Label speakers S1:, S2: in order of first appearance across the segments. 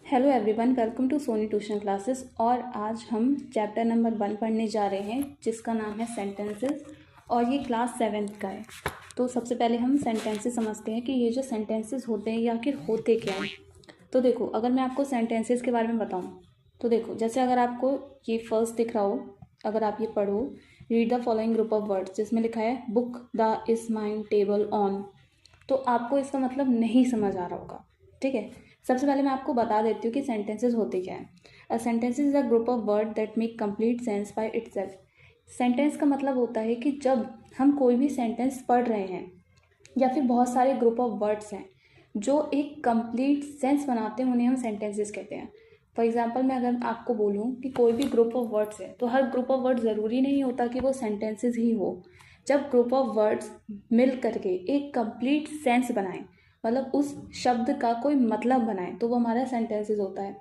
S1: Hello everyone, welcome to Soni tuition classes. और आज हम चैप्टर नंबर 1 पढ़ने जा रहे हैं जिसका नाम है सेंटेंसेस, और ये क्लास 7th का है। तो सबसे पहले हम सेंटेंसेस समझते हैं कि ये जो सेंटेंसेस होते हैं ये आखिर होते क्या हैं। तो देखो, अगर मैं आपको सेंटेंसेस के बारे में बताऊं तो देखो, जैसे अगर आपको ये फर्स्ट दिख रहा हो, अगर आप ये पढ़ो, read the following group of words, जिसमें लिखा है book the is mine table on, तो आपको इसका मतलब नहीं समझ आ रहा होगा। ठीक है, सबसे पहले मैं आपको बता देती हूँ कि सेंटेंसेस होते क्या हैं। A sentence is a group of word that make complete sense by itself. Sentence का मतलब होता है कि जब हम कोई भी सेंटेंस पढ़ रहे हैं या फिर बहुत सारे ग्रुप ऑफ वर्ड्स हैं जो एक कंप्लीट सेंस बनाते हैं, उन्हें हम सेंटेंसेस कहते हैं। फॉर एग्जाम्पल, मैं अगर आपको बोलूँ कि कोई भी ग्रुप ऑफ वर्ड्स है, तो हर ग्रुप ऑफ वर्ड ज़रूरी नहीं होता कि वो सेंटेंसेस ही हो। जब ग्रुप ऑफ वर्ड्स मिल करके एक कंप्लीट सेंस बनाएं, मतलब उस शब्द का कोई मतलब बनाएं, तो वो हमारा सेंटेंसेस होता है।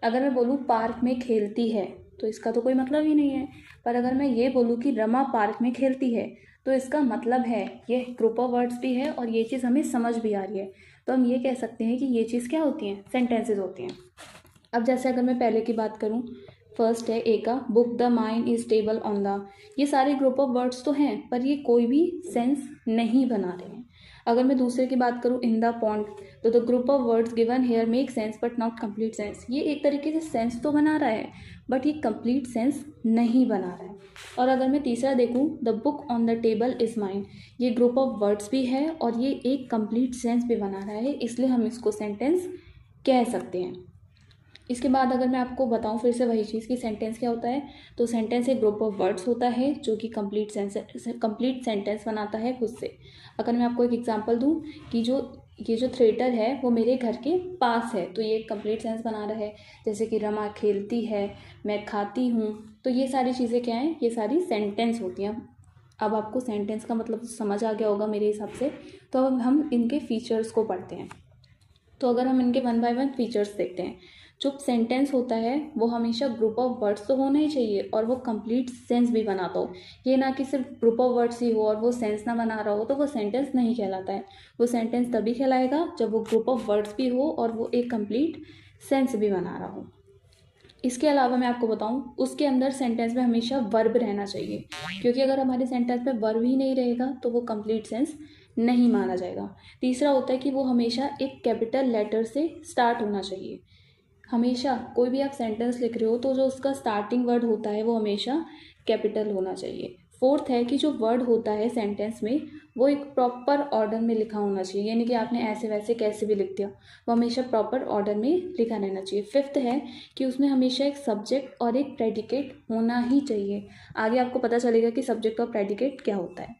S1: अगर मैं बोलूँ पार्क में खेलती है, तो इसका तो कोई मतलब ही नहीं है। पर अगर मैं ये बोलूँ कि रमा पार्क में खेलती है, तो इसका मतलब है, ये ग्रुप ऑफ वर्ड्स भी है और ये चीज़ हमें समझ भी आ रही है। तो हम ये कह सकते हैं कि ये चीज़ क्या होती हैं, सेंटेंसेस होती हैं। अब जैसे अगर मैं पहले की बात करूँ, फर्स्ट है ए का, book the mine is table on the. ये सारे ग्रुप ऑफ वर्ड्स तो हैं पर ये कोई भी सेंस नहीं बना रहे हैं। अगर मैं दूसरे की बात करूँ, इन द पॉन्ड, तो the group of words given here make sense but not complete sense. ये एक तरीके से सेंस तो बना रहा है बट ये कंप्लीट सेंस नहीं बना रहा है। और अगर मैं तीसरा देखूँ, the book on the table is mine, ये ग्रुप ऑफ वर्ड्स भी है और ये एक कंप्लीट सेंस भी बना रहा है, इसलिए हम इसको सेंटेंस कह सकते हैं। इसके बाद अगर मैं आपको बताऊं फिर से वही चीज़ कि सेंटेंस क्या होता है, तो सेंटेंस एक ग्रुप ऑफ वर्ड्स होता है जो कि कंप्लीट सेंटेंस बनाता है खुद से। अगर मैं आपको एक एग्जांपल दूं कि ये जो थिएटर है वो मेरे घर के पास है, तो ये एक कंप्लीट सेंस बना रहा है। जैसे कि रमा खेलती है, मैं खाती हूँ, तो ये सारी चीज़ें क्या हैं, ये सारी सेंटेंस होती हैं। अब आपको सेंटेंस का मतलब समझ आ गया होगा मेरे हिसाब से। तो अब हम इनके फीचर्स को पढ़ते हैं। तो अगर हम इनके 1 बाय 1 फीचर्स देखते हैं, जो सेंटेंस होता है वो हमेशा ग्रुप ऑफ वर्ड्स तो होना ही चाहिए और वो कंप्लीट सेंस भी बनाता हो। ये ना कि सिर्फ ग्रुप ऑफ वर्ड्स ही हो और वो सेंस ना बना रहा हो, तो वो सेंटेंस नहीं कहलाता है। वो सेंटेंस तभी कहलाएगा जब वो ग्रुप ऑफ वर्ड्स भी हो और वो एक कंप्लीट सेंस भी बना रहा हो। इसके अलावा मैं आपको बताऊं, उसके अंदर सेंटेंस में हमेशा वर्ब रहना चाहिए, क्योंकि अगर हमारे सेंटेंस में वर्ब ही नहीं रहेगा तो वो कंप्लीट सेंस नहीं माना जाएगा। तीसरा होता है कि वो हमेशा एक कैपिटल लेटर से स्टार्ट होना चाहिए। हमेशा कोई भी आप सेंटेंस लिख रहे हो तो जो उसका स्टार्टिंग वर्ड होता है वो हमेशा कैपिटल होना चाहिए। फोर्थ है कि जो वर्ड होता है सेंटेंस में वो एक प्रॉपर ऑर्डर में लिखा होना चाहिए, यानी कि आपने ऐसे वैसे कैसे भी लिख दिया, वो हमेशा प्रॉपर ऑर्डर में लिखा रहना चाहिए। फिफ्थ है कि उसमें हमेशा एक सब्जेक्ट और एक प्रेडिकेट होना ही चाहिए। आगे आपको पता चलेगा कि सब्जेक्ट और प्रेडिकेट क्या होता है।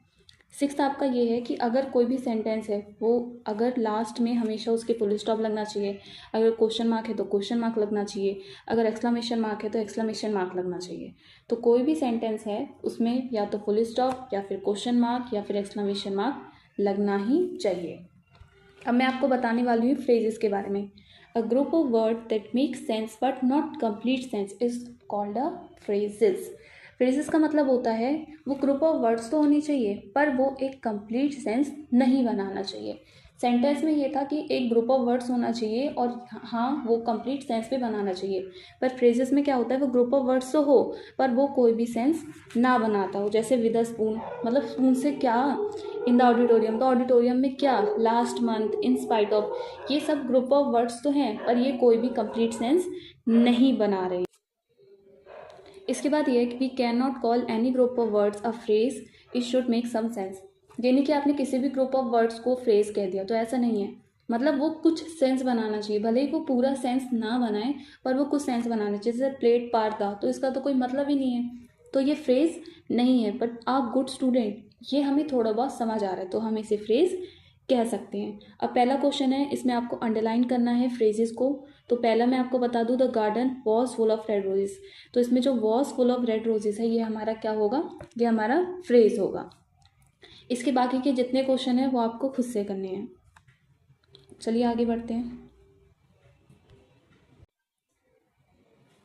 S1: सिक्स्थ आपका ये है कि अगर कोई भी सेंटेंस है वो अगर लास्ट में हमेशा उसके फुल स्टॉप लगना चाहिए, अगर क्वेश्चन मार्क है तो क्वेश्चन मार्क लगना चाहिए, अगर एक्सक्लेमेशन मार्क है तो एक्सक्लेमेशन मार्क लगना चाहिए। तो कोई भी सेंटेंस है उसमें या तो फुल स्टॉप या फिर क्वेश्चन मार्क या फिर एक्सक्लेमेशन मार्क लगना ही चाहिए। अब मैं आपको बताने वाली हूँ फ्रेजेस के बारे में। A group of word that make sense but not complete sense is called a phrases. Phrases का मतलब होता है वो ग्रुप ऑफ वर्ड्स तो होनी चाहिए पर वो एक कंप्लीट सेंस नहीं बनाना चाहिए। सेंटेंस में ये था कि एक ग्रुप ऑफ वर्ड्स होना चाहिए और हाँ वो कंप्लीट सेंस भी बनाना चाहिए, पर फ्रेजेस में क्या होता है, वो ग्रुप ऑफ वर्ड्स तो हो पर वो कोई भी सेंस ना बनाता हो। जैसे विद अ स्पून, मतलब स्पून से क्या, इन द ऑडिटोरियम, तो ऑडिटोरियम में क्या, last month, in spite of, ये सब ग्रुप ऑफ वर्ड्स तो हैं पर ये कोई भी कंप्लीट सेंस नहीं बना रहे। इसके बाद ये है कि we can not call any group of words a phrase, it should make some sense. यानी कि आपने किसी भी ग्रुप ऑफ वर्ड्स को फ्रेज कह दिया तो ऐसा नहीं है, मतलब वो कुछ सेंस बनाना चाहिए, भले ही वो पूरा सेंस ना बनाए पर वो कुछ सेंस बनाना चाहिए। जैसे प्लेट पारदा, तो इसका तो कोई मतलब ही नहीं है, तो ये फ्रेज नहीं है। बट आ गुड स्टूडेंट, ये हमें थोड़ा बहुत समझ आ रहा है तो हम इसे फ्रेज कह सकते हैं। अब पहला क्वेश्चन है, इसमें आपको अंडरलाइन करना है फ्रेजेस को। तो पहला मैं आपको बता दूं, the garden was full of red roses, तो इसमें जो was full of red roses है ये हमारा क्या होगा, ये हमारा फ्रेज होगा। इसके बाकी के जितने क्वेश्चन हैं वो आपको खुद से करने हैं। चलिए आगे बढ़ते हैं।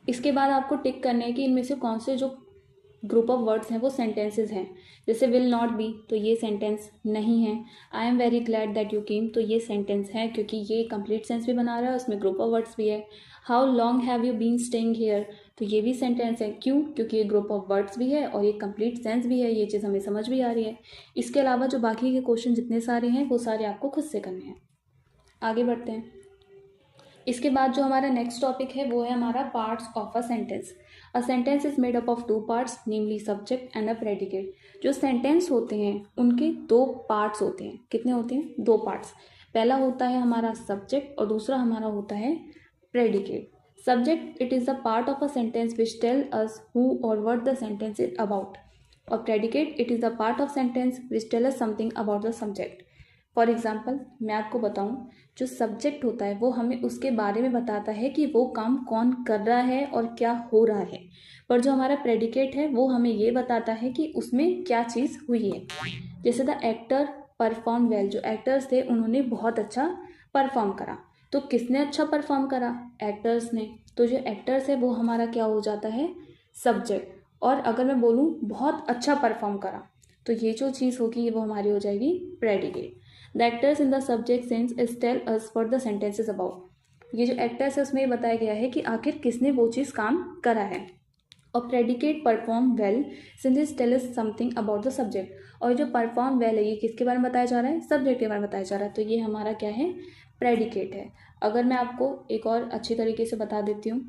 S1: इसके बाद आपको टिक करने हैं कि इनमें से कौन से जो ग्रुप ऑफ वर्ड्स हैं वो सेंटेंसेस हैं। जैसे विल नॉट बी, तो ये सेंटेंस नहीं है। I am very glad that you came, तो ये सेंटेंस है क्योंकि ये कंप्लीट सेंस भी बना रहा है, उसमें ग्रुप ऑफ वर्ड्स भी है। How long have you been staying here, तो ये भी सेंटेंस है। क्यों? क्योंकि ये ग्रुप ऑफ वर्ड्स भी है और ये कंप्लीट सेंस भी है। ये चीज़ हमें समझ भी आ रही है। इसके अलावा जो बाकी के क्वेश्चन जितने सारे हैं वो सारे आपको खुद से करने हैं। आगे बढ़ते हैं। इसके बाद जो हमारा नेक्स्ट टॉपिक है वो है हमारा parts of a sentence. A sentence is made up of two parts, namely subject and a predicate. जो सेंटेंस होते हैं उनके दो पार्ट्स होते हैं। कितने होते हैं? दो पार्ट्स। पहला होता है हमारा सब्जेक्ट और दूसरा हमारा होता है predicate. Subject, it is the part of a sentence which tell us who और what the sentence is about. और predicate, it is the part of sentence which tell us something about the subject. For example मैं आपको बताऊं, जो subject होता है वो हमें उसके बारे में बताता है कि वो काम कौन कर रहा है और क्या हो रहा है, पर जो हमारा प्रेडिकेट है वो हमें ये बताता है कि उसमें क्या चीज़ हुई है। जैसे द एक्टर परफॉर्म वेल, जो एक्टर्स थे उन्होंने बहुत अच्छा परफॉर्म करा। तो किसने अच्छा परफॉर्म करा? एक्टर्स ने। तो जो एक्टर्स है वो हमारा क्या हो जाता है? सब्जेक्ट। और अगर मैं बोलूँ बहुत अच्छा परफॉर्म करा, तो ये जो चीज़ होगी वो हमारी हो जाएगी predicate. The actors in the subject sense is tell us what the sentence is about. ये जो एक्टर्स है उसमें ये बताया गया है कि आखिर किसने वो चीज़ काम करा है। और predicate perform well since is tell us something about the subject. और जो परफॉर्म वेल है ये किसके बारे में बताया जा रहा है? सब्जेक्ट के बारे में बताया जा रहा है। तो ये हमारा क्या है? प्रेडिकेट है। अगर मैं आपको एक और अच्छी तरीके से बता देती हूँ,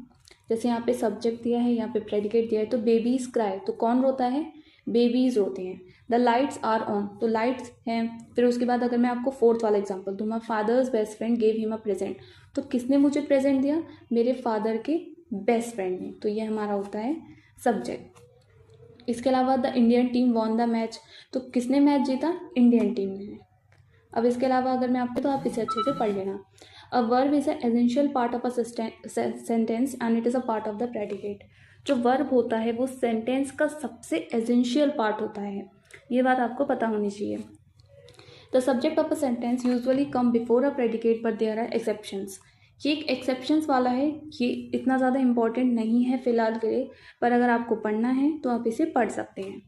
S1: जैसे यहाँ पे सब्जेक्ट दिया है, यहाँ पे प्रेडिकेट दिया है। तो बेबीज क्राई, तो कौन रोता है? बेबीज रोते हैं। द लाइट्स आर ऑन, तो लाइट्स हैं। फिर उसके बाद अगर मैं आपको फोर्थ वाला एग्जांपल दूँ, my father's best friend gave him a present, तो किसने मुझे प्रेजेंट दिया? मेरे फादर के बेस्ट फ्रेंड ने। तो ये हमारा होता है सब्जेक्ट। इसके अलावा the Indian team won the match, तो किसने मैच जीता? इंडियन टीम ने। अब इसके अलावा अगर मैं आपको, तो आप इसे अच्छे से पढ़ लेना। A verb is a essential part of a sentence and it is a part of the predicate. जो वर्ब होता है वो सेंटेंस का सबसे एसेंशियल पार्ट होता है। ये बात आपको पता होनी चाहिए। The subject of a sentence usually come before a predicate but there are exceptions. ये एक एक्सेप्शंस वाला है, ये इतना ज़्यादा इंपॉर्टेंट नहीं है फिलहाल के लिए, पर अगर आपको पढ़ना है तो आप इसे पढ़ सकते हैं।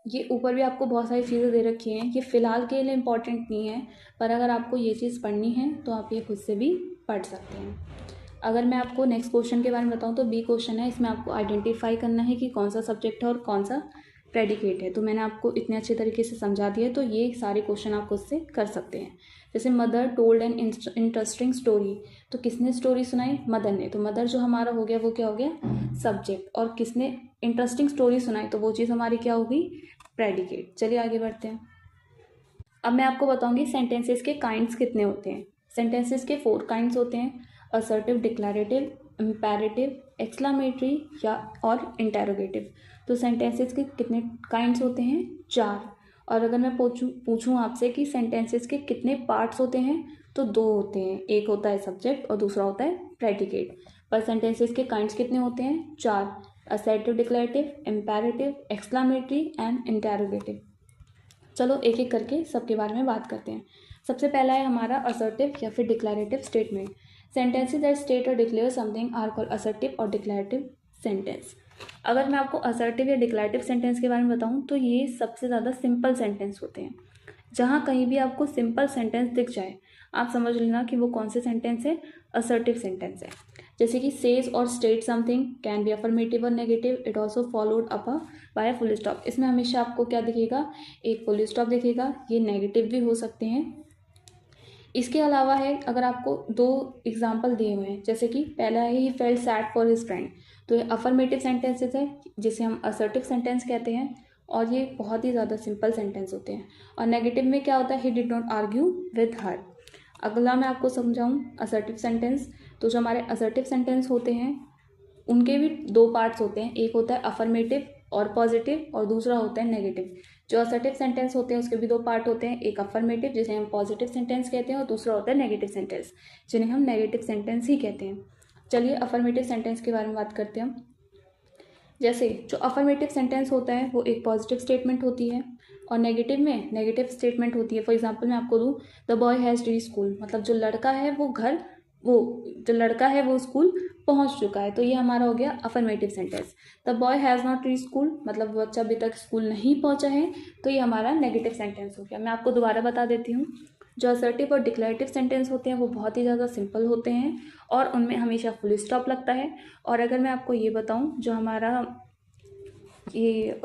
S1: ये ऊपर भी आपको बहुत सारी चीज़ें दे रखी हैं, ये फ़िलहाल के लिए इम्पॉर्टेंट नहीं है, पर अगर आपको ये चीज़ पढ़नी है तो आप ये खुद से भी पढ़ सकते हैं। अगर मैं आपको नेक्स्ट क्वेश्चन के बारे में बताऊं तो बी क्वेश्चन है, इसमें आपको आइडेंटिफाई करना है कि कौन सा सब्जेक्ट है और कौन सा प्रेडिकेट है। तो मैंने आपको इतने अच्छे तरीके से समझा दिया, तो ये सारे क्वेश्चन आप खुद से कर सकते हैं। जैसे mother told an interesting story, तो किसने स्टोरी सुनाई? मदर ने। तो मदर जो हमारा हो गया वो क्या हो गया? सब्जेक्ट। और किसने इंटरेस्टिंग स्टोरी सुनाई, तो वो चीज़ हमारी क्या होगी? प्रेडिकेट। चलिए आगे बढ़ते हैं। अब मैं आपको बताऊंगी सेंटेंसेस के काइंड्स कितने होते हैं। सेंटेंसेस के 4 काइंड्स होते हैं, असर्टिव, डिक्लरेटिव, इम्पेरेटिव, एक्सक्लामेटरी या और इंटेरोगेटिव। तो सेंटेंसेस के कितने काइंड्स होते हैं? 4। और अगर मैं पूछूं आपसे कि सेंटेंसेस के कितने पार्ट्स होते हैं, तो 2 होते हैं। एक होता है सब्जेक्ट और दूसरा होता है प्रेडिकेट। पर सेंटेंसेस के काइंड्स कितने होते हैं? 4। Assertive, declarative, imperative, exclamatory and interrogative. चलो एक एक करके सबके बारे में बात करते हैं। सबसे पहला है हमारा असर्टिव या फिर declarative statement. Sentences that state और declare something are called assertive और डिक्लरेटिव सेंटेंस। अगर मैं आपको असर्टिव या डिक्लरेटिव सेंटेंस के बारे में बताऊं तो ये सबसे ज़्यादा सिंपल सेंटेंस होते हैं। जहाँ कहीं भी आपको सिंपल सेंटेंस दिख जाए, आप समझ लेना कि वो कौन से सेंटेंस है? असर्टिव सेंटेंस है। जैसे कि सेज और state something can be affirmative और negative, it also followed up by full stop. इसमें हमेशा आपको क्या दिखेगा? एक फुल स्टॉप दिखेगा। ये नेगेटिव भी हो सकते हैं। इसके अलावा है, अगर आपको 2 एग्जाम्पल दिए हुए हैं, जैसे कि पहला है he felt sad for his friend, तो ये अफर्मेटिव सेंटेंसेस है जिसे हम असर्टिव सेंटेंस कहते हैं, और ये बहुत ही ज़्यादा सिंपल सेंटेंस होते हैं। और नेगेटिव में क्या होता है? He did not argue with her. अगला मैं आपको समझाऊं असर्टिव सेंटेंस, तो जो हमारे असर्टिव सेंटेंस होते हैं उनके भी 2 पार्ट्स होते हैं। एक होता है अफर्मेटिव और पॉजिटिव, और दूसरा होता है नेगेटिव। जो असर्टिव सेंटेंस होते हैं उसके भी 2 पार्ट होते हैं, एक अफर्मेटिव जिसे हम पॉजिटिव सेंटेंस कहते हैं और दूसरा होता है नेगेटिव सेंटेंस जिन्हें हम नेगेटिव सेंटेंस ही कहते हैं। चलिए अफर्मेटिव सेंटेंस के बारे में बात करते हैं हम। जैसे जो अफर्मेटिव सेंटेंस होता है वो एक पॉजिटिव स्टेटमेंट होती है और नेगेटिव में नेगेटिव स्टेटमेंट होती है। फॉर एग्जांपल मैं आपको दूँ, the boy has reach school, मतलब जो लड़का है वो घर वो जो लड़का है वो स्कूल पहुंच चुका है, तो ये हमारा हो गया affirmative sentence. The boy has not reach school, मतलब वो बच्चा अभी तक स्कूल नहीं पहुंचा है, तो ये हमारा नेगेटिव सेंटेंस हो गया। मैं आपको दोबारा बता देती हूँ, जो असर्टिव और डिक्लेरेटिव सेंटेंस होते हैं वो बहुत ही ज़्यादा सिंपल होते हैं और उनमें हमेशा फुल स्टॉप लगता है। और अगर मैं आपको ये बताऊँ, जो हमारा ये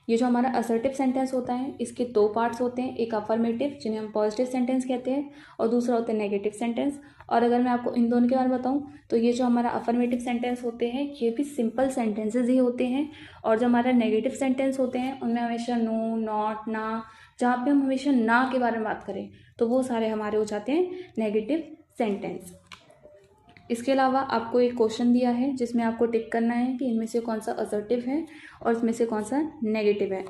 S1: जो हमारा असर्टिव सेंटेंस होता है इसके दो पार्ट्स होते हैं, एक अफर्मेटिव जिन्हें हम पॉजिटिव सेंटेंस कहते हैं और दूसरा होता है नेगेटिव सेंटेंस। और अगर मैं आपको इन दोनों के बारे में बताऊं तो ये जो हमारा अफर्मेटिव सेंटेंस होते हैं ये भी सिंपल सेंटेंसेस ही होते हैं, और जो हमारा नेगेटिव सेंटेंस होते हैं उनमें हमेशा नो, नॉट, ना, जहाँ पे हम हमेशा ना के बारे में बात करें तो वो सारे हमारे हो जाते हैं नेगेटिव सेंटेंस। इसके अलावा आपको एक क्वेश्चन दिया है जिसमें आपको टिक करना है कि इनमें से कौन सा असर्टिव है और इसमें से कौन सा नेगेटिव है।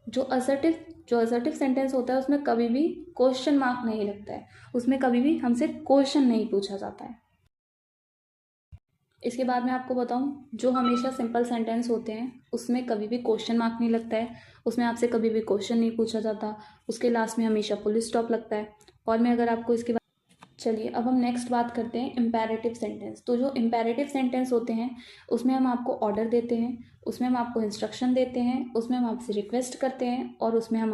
S1: जो असर्टिव सेंटेंस होता है उसमें कभी भी क्वेश्चन मार्क नहीं लगता है, उसमें कभी भी हमसे क्वेश्चन नहीं पूछा जाता है। इसके बाद मैं आपको बताऊं, जो हमेशा सिंपल सेंटेंस होते हैं उसमें कभी भी क्वेश्चन मार्क नहीं लगता है, उसमें आपसे कभी भी क्वेश्चन नहीं पूछा जाता, उसके लास्ट में हमेशा फुल स्टॉप लगता है। और मैं अगर आपको इसके चलिए अब हम नेक्स्ट बात करते हैं इम्पेरेटिव सेंटेंस। तो जो इम्पेरेटिव सेंटेंस होते हैं उसमें हम आपको ऑर्डर देते हैं, उसमें हम आपको इंस्ट्रक्शन देते हैं, उसमें हम आपसे रिक्वेस्ट करते हैं और उसमें हम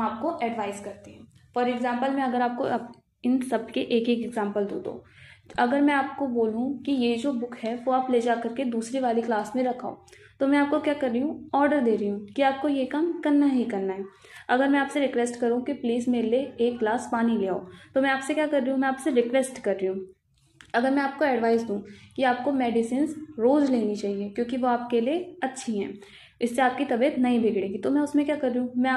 S1: आपको एडवाइस करते हैं। फॉर एग्जांपल मैं अगर आपको इन सब के एक एक एग्जांपल दूँ तो अगर मैं आपको बोलूँ कि ये जो बुक है वो आप ले जा करके दूसरी वाली क्लास में रखाओ, तो मैं आपको क्या कर रही हूँ, ऑर्डर दे रही हूँ कि आपको ये काम करना ही करना है। अगर मैं आपसे रिक्वेस्ट करूँ कि प्लीज़ मेरे लिए एक गिलास पानी ले आओ, तो मैं आपसे क्या कर रही हूँ, मैं आपसे रिक्वेस्ट कर रही हूँ। अगर मैं आपको एडवाइस दूँ कि आपको मेडिसिन रोज़ लेनी चाहिए क्योंकि वो आपके लिए अच्छी हैं, इससे आपकी तबीयत नहीं बिगड़ेगी, तो मैं उसमें क्या कर रही हूँ, मैं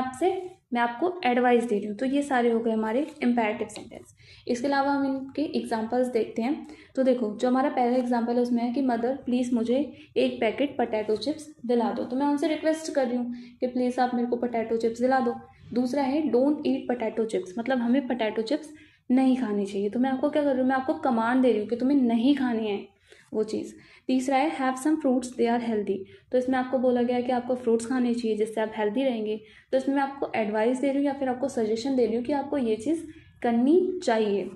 S1: आपको एडवाइस दे रही हूँ। तो ये सारे हो गए हमारे इम्पेरेटिव सेंटेंस। इसके अलावा हम इनके एग्जांपल्स देखते हैं। तो देखो जो हमारा पहला एग्जांपल है उसमें है कि मदर प्लीज़ मुझे एक पैकेट पोटैटो चिप्स दिला दो, तो मैं उनसे रिक्वेस्ट कर रही हूँ कि प्लीज़ आप मेरे को पोटैटो चिप्स दिला दो। दूसरा है डोंट ईट पोटैटो चिप्स, मतलब हमें पोटैटो चिप्स नहीं खानी चाहिए, तो मैं आपको क्या कर रही हूँ, मैं आपको कमांड दे रही हूँ कि तुम्हें नहीं खानी है वो चीज़। तीसरा है have some fruits they are healthy, तो इसमें आपको बोला गया है कि आपको फ्रूट्स खाने चाहिए जिससे आप हेल्दी रहेंगे, तो इसमें मैं आपको एडवाइस दे रही हूँ या फिर आपको सजेशन दे रही हूँ कि आपको ये चीज़ करनी चाहिए।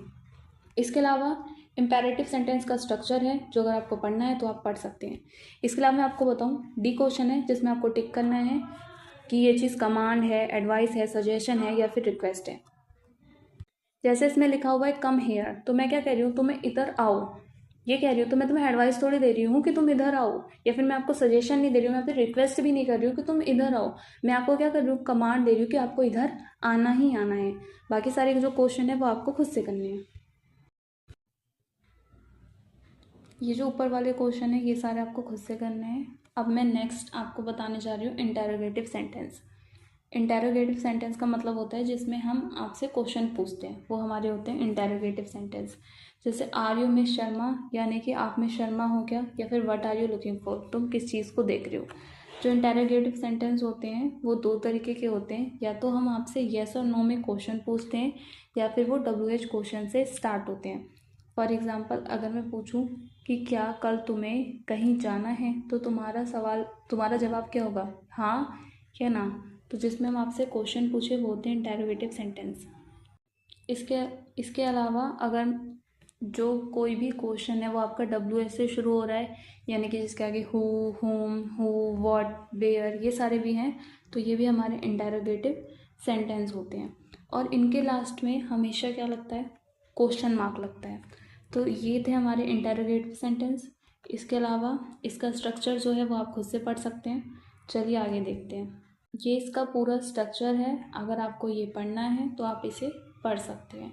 S1: इसके अलावा इम्पेरेटिव सेंटेंस का स्ट्रक्चर है जो अगर आपको पढ़ना है तो आप पढ़ सकते हैं। इसके अलावा मैं आपको बताऊँ डी क्वेश्चन है जिसमें आपको टिक करना है कि ये चीज़ कमांड है, एडवाइस है, सजेशन है या फिर रिक्वेस्ट है। जैसे इसमें लिखा हुआ है कम हेयर, तो मैं क्या कह रही हूँ, तुम्हें इधर आओ, ये कह रही हूँ, तो मैं तुम्हें एडवाइस थोड़ी दे रही हूँ कि तुम इधर आओ, या फिर मैं आपको सजेशन नहीं दे रही हूँ, मैं फिर रिक्वेस्ट भी नहीं कर रही हूँ कि तुम इधर आओ, मैं आपको क्या कर रही हूँ, कमांड दे रही हूँ कि आपको इधर आना ही आना है। बाकी सारे जो क्वेश्चन है वो आपको खुद से करने हैं। ये जो ऊपर वाले क्वेश्चन है ये सारे आपको खुद से करने हैं। अब मैं नेक्स्ट आपको बताने जा रही हूँ इंटेरोगेटिव सेंटेंस। इंटेरोगेटिव सेंटेंस का मतलब होता है जिसमें हम आपसे क्वेश्चन पूछते हैं, वो हमारे होते हैं इंटेरोगेटिव सेंटेंस। जैसे आर यू मिस शर्मा, यानी कि आप मिस शर्मा हो क्या, या फिर what are you looking for, तुम किस चीज़ को देख रहे हो। जो इंटेरोगेटिव सेंटेंस होते हैं वो दो तरीके के होते हैं, या तो हम आपसे येस और नो में क्वेश्चन पूछते हैं या फिर वो WH क्वेश्चन से स्टार्ट होते हैं। फॉर एग्ज़ाम्पल अगर मैं पूछूं कि क्या कल तुम्हें कहीं जाना है, तो तुम्हारा जवाब क्या होगा, हाँ या ना। तो जिसमें हम आपसे क्वेश्चन पूछे वो होते हैं इंटेरोगेटिव सेंटेंस। इसके अलावा अगर जो कोई भी क्वेश्चन है वो आपका WH से शुरू हो रहा है, यानी कि जिसके आगे who, whom, who, what, where, ये सारे भी हैं, तो ये भी हमारे इंटेरोगेटिव सेंटेंस होते हैं। और इनके लास्ट में हमेशा क्या लगता है, क्वेश्चन मार्क लगता है। तो ये थे हमारे इंटेरोगेटिव सेंटेंस। इसके अलावा इसका स्ट्रक्चर जो है वो आप खुद से पढ़ सकते हैं। चलिए आगे देखते हैं। ये इसका पूरा स्ट्रक्चर है, अगर आपको ये पढ़ना है तो आप इसे पढ़ सकते हैं।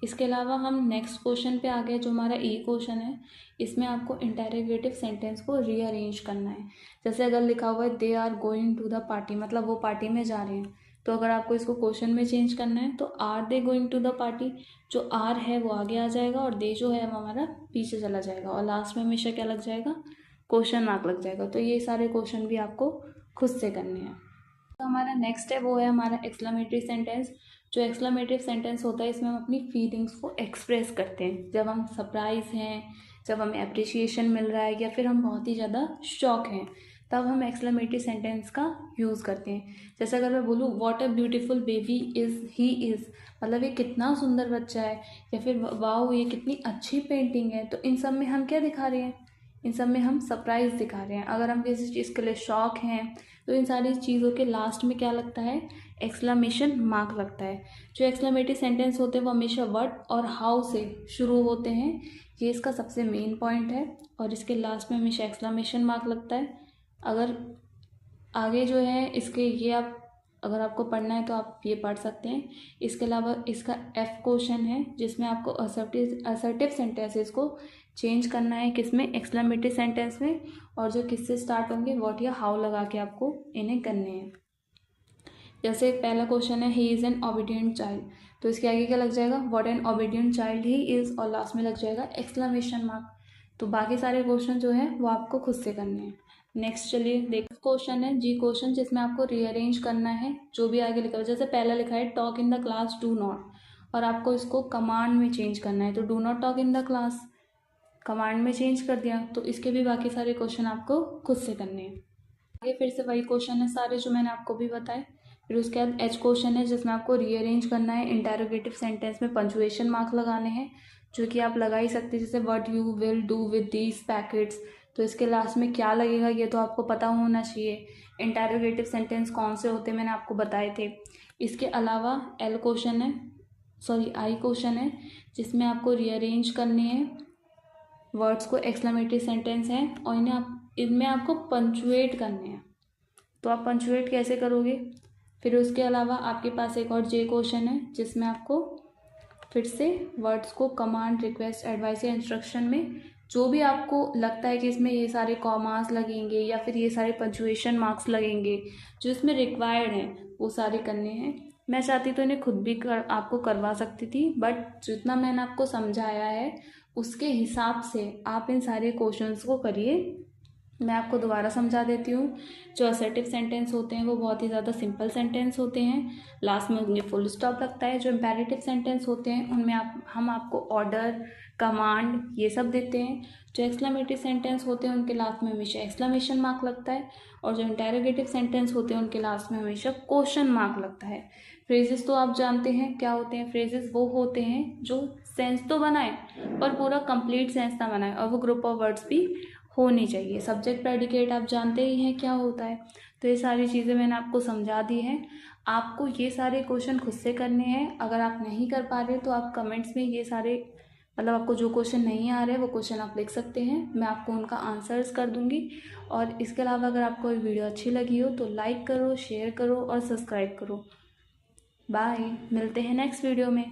S1: इसके अलावा हम नेक्स्ट क्वेश्चन पे आ गए, जो हमारा ई क्वेश्चन है। इसमें आपको इंटेरोगेटिव सेंटेंस को रीअरेंज करना है। जैसे अगर लिखा हुआ है they are going to the party, मतलब वो पार्टी में जा रहे हैं, तो अगर आपको इसको क्वेश्चन में चेंज करना है तो are they going to the party, जो आर है वो आगे आ जाएगा और दे जो है वो हमारा पीछे चला जाएगा, और लास्ट में हमेशा क्या लग जाएगा, क्वेश्चन मार्क लग जाएगा। तो ये सारे क्वेश्चन भी आपको खुद से करने हैं। तो हमारा नेक्स्ट है वो है हमारा एक्सक्लेमेटरी सेंटेंस। जो एक्सक्लेमेटरी सेंटेंस होता है इसमें हम अपनी फीलिंग्स को एक्सप्रेस करते हैं, जब हम सरप्राइज हैं, जब हमें अप्रिसिएशन मिल रहा है, या फिर हम बहुत ही ज़्यादा शॉक हैं, तब हम एक्सक्लेमेटरी सेंटेंस का यूज़ करते हैं। जैसे अगर मैं बोलूँ what a beautiful baby is he is, मतलब ये कितना सुंदर बच्चा है, या फिर वाओ ये कितनी अच्छी पेंटिंग है, तो इन सब में हम क्या दिखा रहे हैं, इन सब में हम सरप्राइज़ दिखा रहे हैं। अगर हम किसी चीज़ के लिए शॉक हैं तो इन सारी चीज़ों के लास्ट में क्या लगता है, एक्सक्लेमेशन मार्क लगता है। जो एक्सक्लेमेटरी सेंटेंस होते हैं वो हमेशा व्हाट और हाउ से शुरू होते हैं, ये इसका सबसे मेन पॉइंट है, और इसके लास्ट में हमेशा एक्सक्लेमेशन मार्क लगता है। अगर आगे जो है इसके ये आप अगर आपको पढ़ना है तो आप ये पढ़ सकते हैं। इसके अलावा इसका F क्वेश्चन है जिसमें आपको असर्टिव सेंटेंसेस को चेंज करना है, किसमें, एक्सक्लेमेटरी सेंटेंस में, और जो किससे स्टार्ट होंगे व्हाट या हाउ लगा के आपको इन्हें करने हैं। जैसे पहला क्वेश्चन है he is an obedient child, तो इसके आगे क्या लग जाएगा, what an obedient child he is, और लास्ट में लग जाएगा एक्सक्लेमेशन मार्क। तो बाकी सारे क्वेश्चन जो है वो आपको खुद से करने हैं। नेक्स्ट चलिए देख क्वेश्चन है जी क्वेश्चन, जिसमें आपको रीअरेंज करना है जो भी आगे लिखा हुआ। जैसे पहला लिखा है talk in the class do not, और आपको इसको कमांड में चेंज करना है, तो do not talk in the class command में चेंज कर दिया। तो इसके भी बाकी सारे क्वेश्चन आपको खुद से करने हैं। आगे फिर से वही क्वेश्चन है सारे जो मैंने आपको भी बताए। फिर उसके बाद H क्वेश्चन है जिसमें आपको रीअरेंज करना है, इंटेरोगेटिव सेंटेंस में पंचुएशन मार्क लगाने हैं, जो कि आप लगा ही सकते हैं, जैसे what you will do with these packets, तो इसके लास्ट में क्या लगेगा ये तो आपको पता होना चाहिए। इंटेरोगेटिव सेंटेंस कौन से होते हैं मैंने आपको बताए थे। इसके अलावा I क्वेश्चन है जिसमें आपको रीअरेंज करने हैं वर्ड्स को, एक्सक्लेमेटरी सेंटेंस है और इनमें आपको पंचुएट करने हैं। तो आप पंचुएट कैसे करोगे। फिर उसके अलावा आपके पास एक और J क्वेश्चन है जिसमें आपको फिर से वर्ड्स को कमांड, रिक्वेस्ट, एडवाइस या इंस्ट्रक्शन में जो भी आपको लगता है कि इसमें ये सारे कॉमास लगेंगे या फिर ये सारे पंचुएशन मार्क्स लगेंगे जो इसमें रिक्वायर्ड हैं वो सारे करने हैं। मैं चाहती तो इन्हें खुद भी आपको करवा सकती थी, बट जितना मैंने आपको समझाया है उसके हिसाब से आप इन सारे क्वेश्चंस को करिए। मैं आपको दोबारा समझा देती हूँ। जो असर्टिव सेंटेंस होते हैं वो बहुत ही ज़्यादा सिंपल सेंटेंस होते हैं, लास्ट में उनमें फुल स्टॉप लगता है। जो इम्पेरेटिव सेंटेंस होते हैं उनमें हम आपको ऑर्डर, कमांड ये सब देते हैं। जो एक्सक्लेमेटरी सेंटेंस होते हैं उनके लास्ट में हमेशा एक्सक्लेमेशन मार्क लगता है, और जो इंटेरोगेटिव सेंटेंस होते हैं उनके लास्ट में हमेशा क्वेश्चन मार्क लगता है। फ्रेजेस तो आप जानते हैं क्या होते हैं। फ्रेजेस वो होते हैं जो सेंस तो बनाए पर पूरा कंप्लीट सेंस ना बनाए, और वो ग्रुप ऑफ वर्ड्स भी होनी चाहिए। सब्जेक्ट प्रेडिकेट आप जानते ही हैं क्या होता है। तो ये सारी चीज़ें मैंने आपको समझा दी हैं। आपको ये सारे क्वेश्चन खुद से करने हैं। अगर आप नहीं कर पा रहे तो आप कमेंट्स में ये सारे, मतलब आपको जो क्वेश्चन नहीं आ रहे वो क्वेश्चन आप लिख सकते हैं, मैं आपको उनका आंसर्स कर दूंगी। और इसके अलावा अगर आपको ये वीडियो अच्छी लगी हो तो लाइक करो, शेयर करो और सब्सक्राइब करो। बाय, मिलते हैं नेक्स्ट वीडियो में।